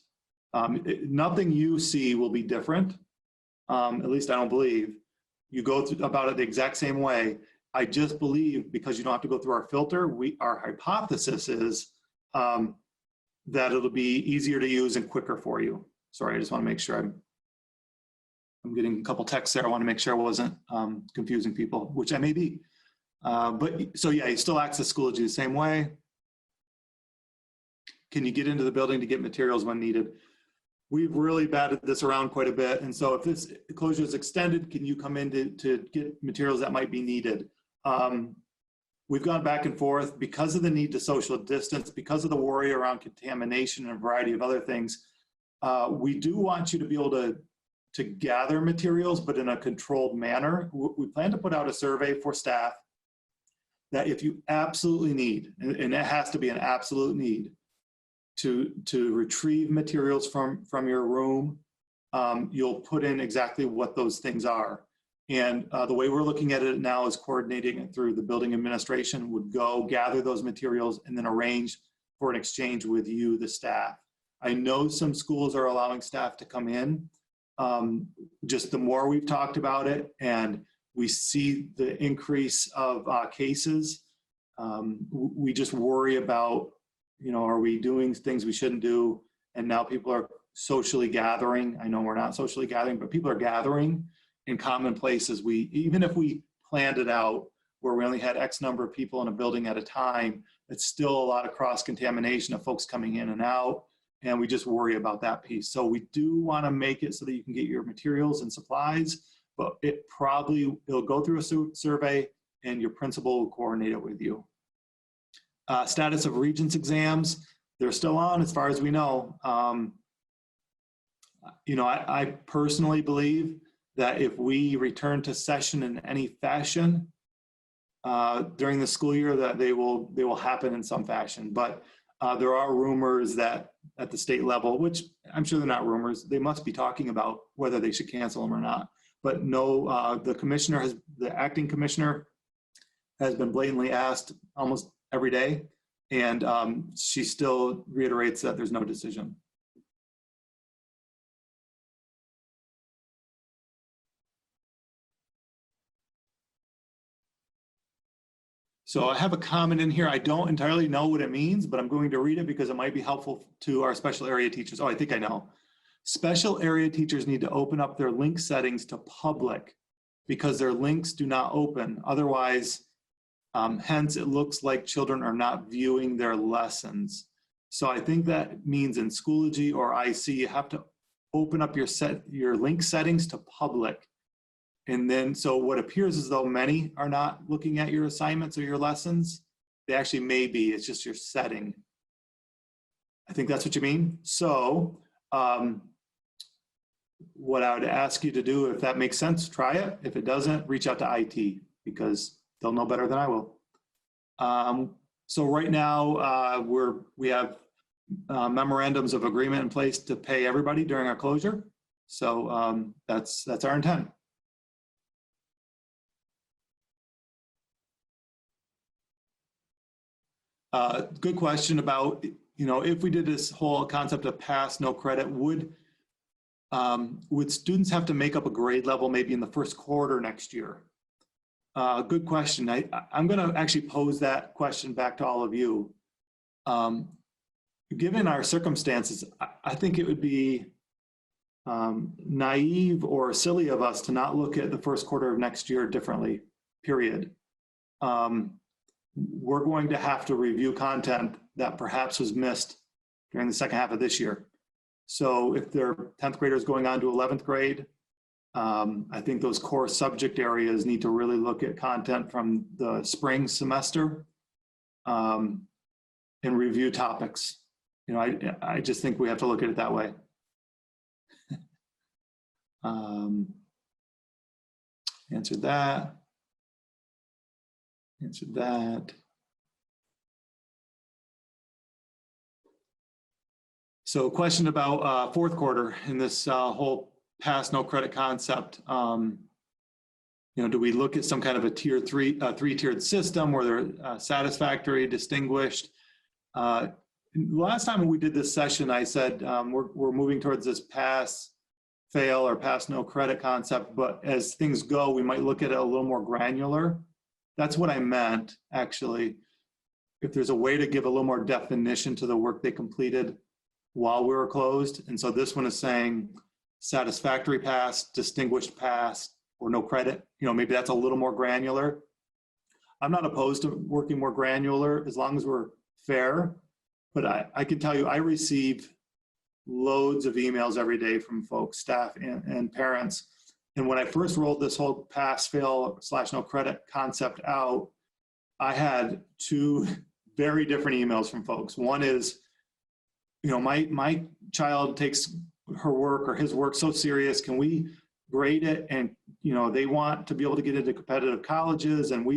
Nothing you see will be different. At least I don't believe. You go about it the exact same way. I just believe because you don't have to go through our filter, our hypothesis is that it'll be easier to use and quicker for you. Sorry, I just want to make sure I'm getting a couple texts there. I want to make sure I wasn't confusing people, which I may be. But so yeah, you still access Schoology the same way. Can you get into the building to get materials when needed? We've really batted this around quite a bit. And so if this closure is extended, can you come in to get materials that might be needed? We've gone back and forth because of the need to social distance, because of the worry around contamination and a variety of other things. We do want you to be able to gather materials, but in a controlled manner. We plan to put out a survey for staff that if you absolutely need, and it has to be an absolute need, to retrieve materials from your room, you'll put in exactly what those things are. And the way we're looking at it now is coordinating it through the building administration would go gather those materials and then arrange for an exchange with you, the staff. I know some schools are allowing staff to come in. Just the more we've talked about it and we see the increase of cases. We just worry about, are we doing things we shouldn't do? And now people are socially gathering. I know we're not socially gathering, but people are gathering in common places. Even if we planned it out where we only had X number of people in a building at a time, it's still a lot of cross-contamination of folks coming in and out. And we just worry about that piece. So we do want to make it so that you can get your materials and supplies, but it'll go through a survey and your principal will coordinate it with you. Status of Regents exams, they're still on as far as we know. I personally believe that if we return to session in any fashion during the school year, that they will happen in some fashion. But there are rumors that at the state level, which I'm sure they're not rumors, they must be talking about whether they should cancel them or not. But no, the acting commissioner has been blatantly asked almost every day, and she still reiterates that there's no decision. So I have a comment in here. I don't entirely know what it means, but I'm going to read it because it might be helpful to our special area teachers. Oh, I think I know. Special area teachers need to open up their link settings to public because their links do not open. Otherwise, hence it looks like children are not viewing their lessons. So I think that means in Schoology or IC, you have to open up your link settings to public. And then, so what appears as though many are not looking at your assignments or your lessons, they actually may be, it's just your setting. I think that's what you mean. So what I would ask you to do, if that makes sense, try it. If it doesn't, reach out to IT because they'll know better than I will. So right now we have memorandums of agreement in place to pay everybody during our closure. So that's our intent. Good question about, if we did this whole concept of pass, no credit, would students have to make up a grade level maybe in the first quarter next year? Good question. I'm going to actually pose that question back to all of you. Given our circumstances, I think it would be naive or silly of us to not look at the first quarter of next year differently, period. We're going to have to review content that perhaps was missed during the second half of this year. So if they're 10th graders going on to 11th grade, I think those core subject areas need to really look at content from the spring semester and review topics. I just think we have to look at it that way. Answered that. Answered that. So a question about fourth quarter in this whole pass no credit concept. Do we look at some kind of a three-tiered system where they're satisfactory, distinguished? Last time we did this session, I said we're moving towards this pass, fail, or pass no credit concept, but as things go, we might look at it a little more granular. That's what I meant, actually. If there's a way to give a little more definition to the work they completed while we were closed. And so this one is saying satisfactory pass, distinguished pass, or no credit. Maybe that's a little more granular. I'm not opposed to working more granular as long as we're fair. But I can tell you, I receive loads of emails every day from folks, staff, and parents. And when I first rolled this whole pass, fail, / no credit concept out, I had two very different emails from folks. One is, my child takes her work or his work so serious, can we grade it? And, they want to be able to get into competitive colleges, and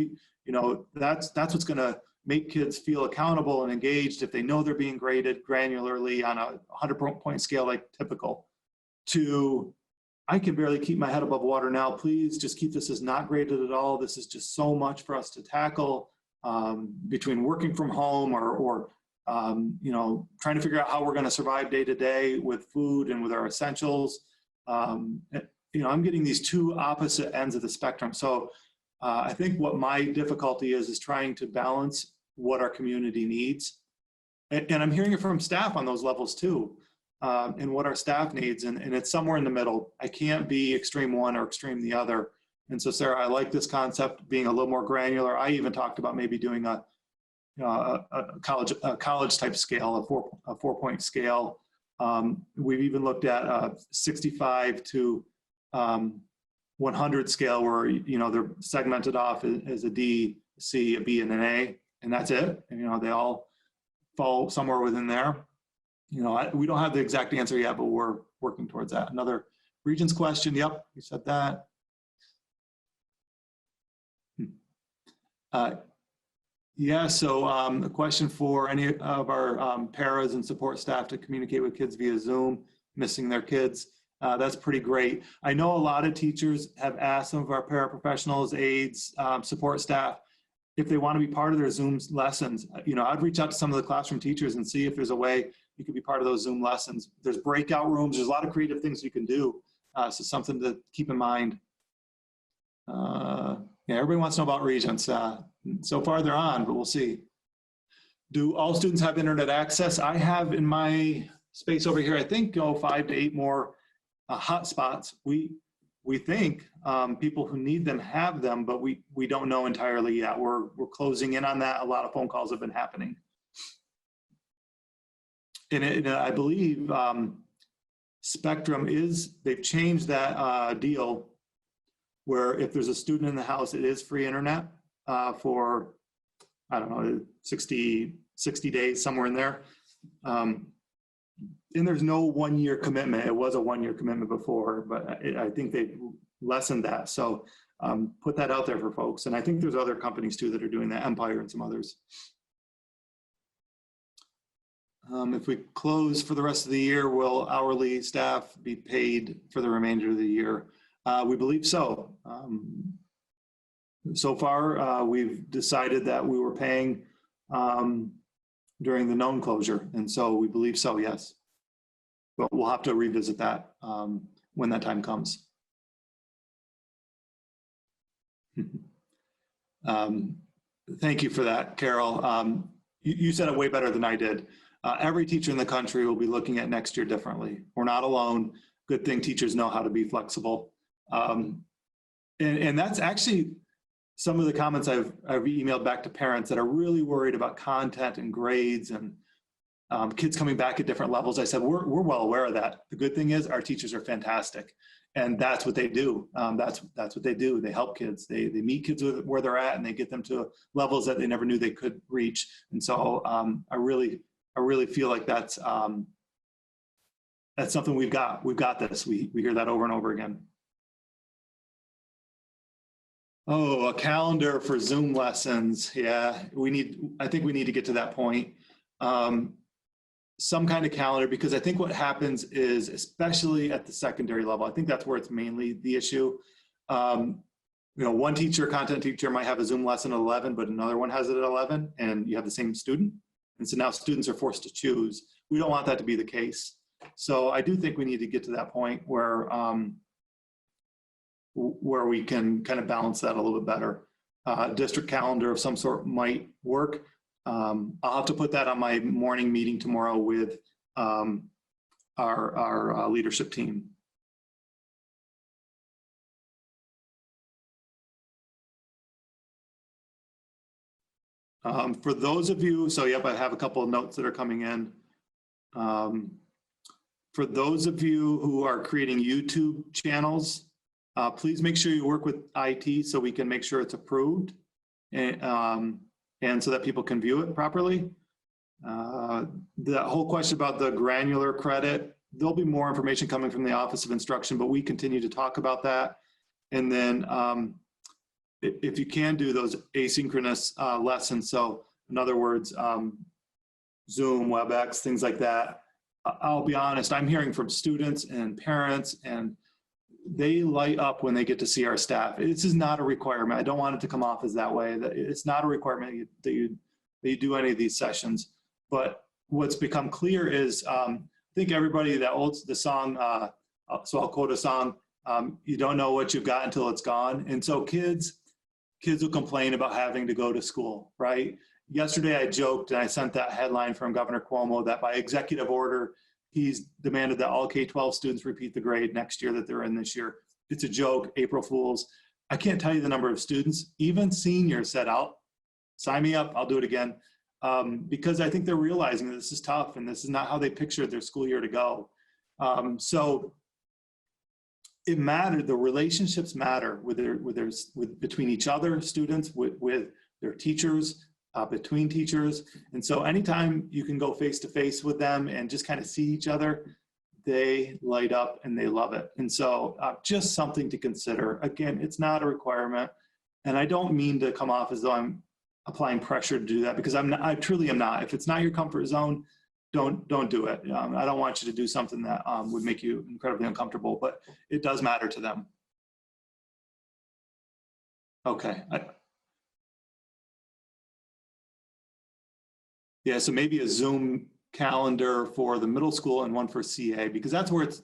that's what's going to make kids feel accountable and engaged if they know they're being graded granularly on a 100-point scale like typical. To, I can barely keep my head above water now. Please just keep this as not graded at all. This is just so much for us to tackle between working from home or trying to figure out how we're going to survive day to day with food and with our essentials. I'm getting these two opposite ends of the spectrum. So I think what my difficulty is trying to balance what our community needs. And I'm hearing it from staff on those levels too, and what our staff needs. And it's somewhere in the middle. I can't be extreme one or extreme the other. And so, Sarah, I like this concept being a little more granular. I even talked about maybe doing a college type scale, a 4-point scale. We've even looked at a 65 to 100 scale where, they're segmented off as a D, C, a B, and an A, and that's it. And, they all fall somewhere within there. We don't have the exact answer yet, but we're working towards that. Another Regents question. Yep, you said that. Yeah, so a question for any of our paras and support staff to communicate with kids via Zoom, missing their kids. That's pretty great. I know a lot of teachers have asked some of our paraprofessionals, aides, support staff, if they want to be part of their Zoom lessons. I'd reach out to some of the classroom teachers and see if there's a way you could be part of those Zoom lessons. There's breakout rooms. There's a lot of creative things you can do. So something to keep in mind. Yeah, everybody wants to know about Regents. So far they're on, but we'll see. Do all students have internet access? I have in my space over here, I think 5 to 8 more hotspots. We think people who need them have them, but we don't know entirely yet. We're closing in on that. A lot of phone calls have been happening. And I believe Spectrum they've changed that deal where if there's a student in the house, it is free internet for, I don't know, 60 days, somewhere in there. And there's no 1-year commitment. It was a 1-year commitment before, but I think they've lessened that. So put that out there for folks. And I think there's other companies too that are doing that, Empire and some others. If we close for the rest of the year, will hourly staff be paid for the remainder of the year? We believe so. So far, we've decided that we were paying during the known closure. And so we believe so, yes. But we'll have to revisit that when that time comes. Thank you for that, Carol. You said it way better than I did. Every teacher in the country will be looking at next year differently. We're not alone. Good thing teachers know how to be flexible. And that's actually some of the comments I've emailed back to parents that are really worried about content and grades and kids coming back at different levels. I said, we're well aware of that. The good thing is our teachers are fantastic. And that's what they do. That's what they do. They help kids. They meet kids where they're at and they get them to levels that they never knew they could reach. And so I really feel like that's something we've got. We've got this. We hear that over and over again. Oh, a calendar for Zoom lessons. Yeah, I think we need to get to that point. Some kind of calendar, because I think what happens is, especially at the secondary level, I think that's where it's mainly the issue. One teacher, content teacher, might have a Zoom lesson at 11, but another one has it at 11, and you have the same student. And so now students are forced to choose. We don't want that to be the case. So I do think we need to get to that point where we can kind of balance that a little bit better. District calendar of some sort might work. I'll have to put that on my morning meeting tomorrow with our leadership team. For those of you, so yep, I have a couple of notes that are coming in. For those of you who are creating YouTube channels, please make sure you work with IT so we can make sure it's approved and so that people can view it properly. The whole question about the granular credit, there'll be more information coming from the Office of Instruction, but we continue to talk about that. And then if you can do those asynchronous lessons, so in other words, Zoom, WebEx, things like that, I'll be honest, I'm hearing from students and parents, and they light up when they get to see our staff. This is not a requirement. I don't want it to come off as that way. It's not a requirement that you do any of these sessions. But what's become clear is, I think everybody that holds the song, so I'll quote a song, You don't know what you've got until it's gone. And so kids will complain about having to go to school, right? Yesterday I joked and I sent that headline from Governor Cuomo that by executive order, he's demanded that all K-12 students repeat the grade next year that they're in this year. It's a joke, April Fools. I can't tell you the number of students, even seniors said, sign me up, I'll do it again. Because I think they're realizing that this is tough and this is not how they pictured their school year to go. So it mattered, the relationships matter between each other, students, with their teachers, between teachers. And so anytime you can go face to face with them and just kind of see each other, they light up and they love it. And so just something to consider. Again, it's not a requirement. And I don't mean to come off as though I'm applying pressure to do that, because I truly am not. If it's not your comfort zone, don't do it. I don't want you to do something that would make you incredibly uncomfortable, but it does matter to them. Okay. Yeah, so maybe a Zoom calendar for the middle school and one for CA, because that's where it's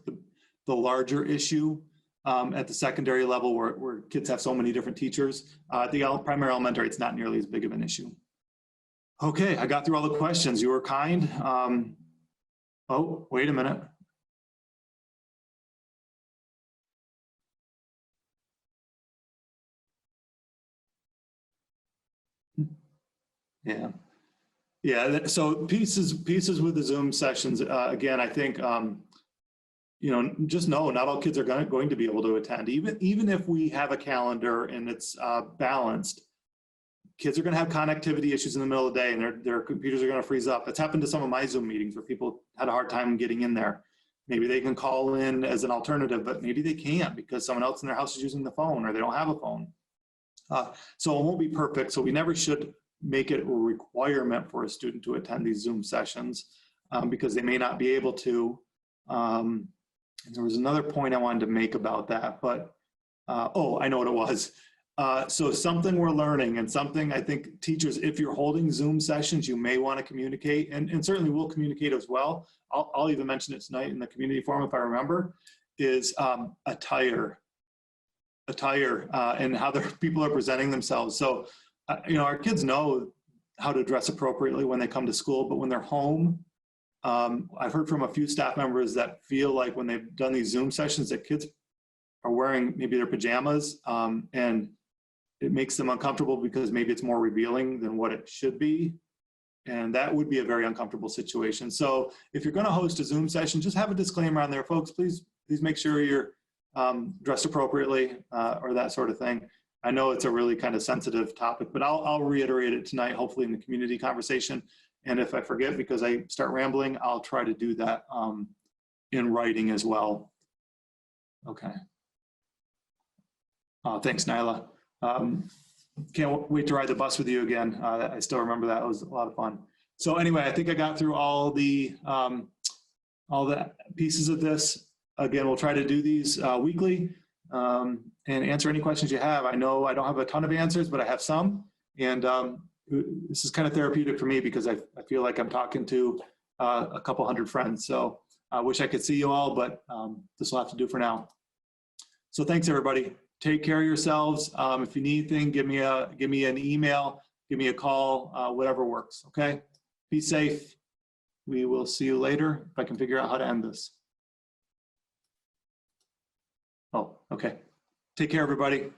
the larger issue at the secondary level where kids have so many different teachers. The primary elementary, it's not nearly as big of an issue. Okay, I got through all the questions. You were kind. Oh, wait a minute. Yeah. Yeah, so pieces with the Zoom sessions, again, I think, just know not all kids are going to be able to attend. Even if we have a calendar and it's balanced, kids are going to have connectivity issues in the middle of the day and their computers are going to freeze up. It's happened to some of my Zoom meetings where people had a hard time getting in there. Maybe they can call in as an alternative, but maybe they can't because someone else in their house is using the phone or they don't have a phone. So it won't be perfect. So we never should make it a requirement for a student to attend these Zoom sessions because they may not be able to. And there was another point I wanted to make about that, but oh, I know what it was. So something we're learning and something I think teachers, if you're holding Zoom sessions, you may want to communicate, and certainly we'll communicate as well. I'll even mention it tonight in the community forum if I remember, is attire and how people are presenting themselves. So, our kids know how to dress appropriately when they come to school, but when they're home, I've heard from a few staff members that feel like when they've done these Zoom sessions that kids are wearing maybe their pajamas and it makes them uncomfortable because maybe it's more revealing than what it should be. And that would be a very uncomfortable situation. So if you're going to host a Zoom session, just have a disclaimer on there, folks. Please make sure you're dressed appropriately or that sort of thing. I know it's a really kind of sensitive topic, but I'll reiterate it tonight, hopefully in the community conversation. And if I forget because I start rambling, I'll try to do that in writing as well. Okay. Thanks, Nyla. Can't wait to ride the bus with you again. I still remember that. It was a lot of fun. So anyway, I think I got through all the pieces of this. Again, we'll try to do these weekly and answer any questions you have. I know I don't have a ton of answers, but I have some. And this is kind of therapeutic for me because I feel like I'm talking to a couple hundred friends. So I wish I could see you all, but this will have to do for now. So thanks, everybody. Take care of yourselves. If you need anything, give me an email, give me a call, whatever works, okay? Be safe. We will see you later if I can figure out how to end this. Oh, okay. Take care, everybody.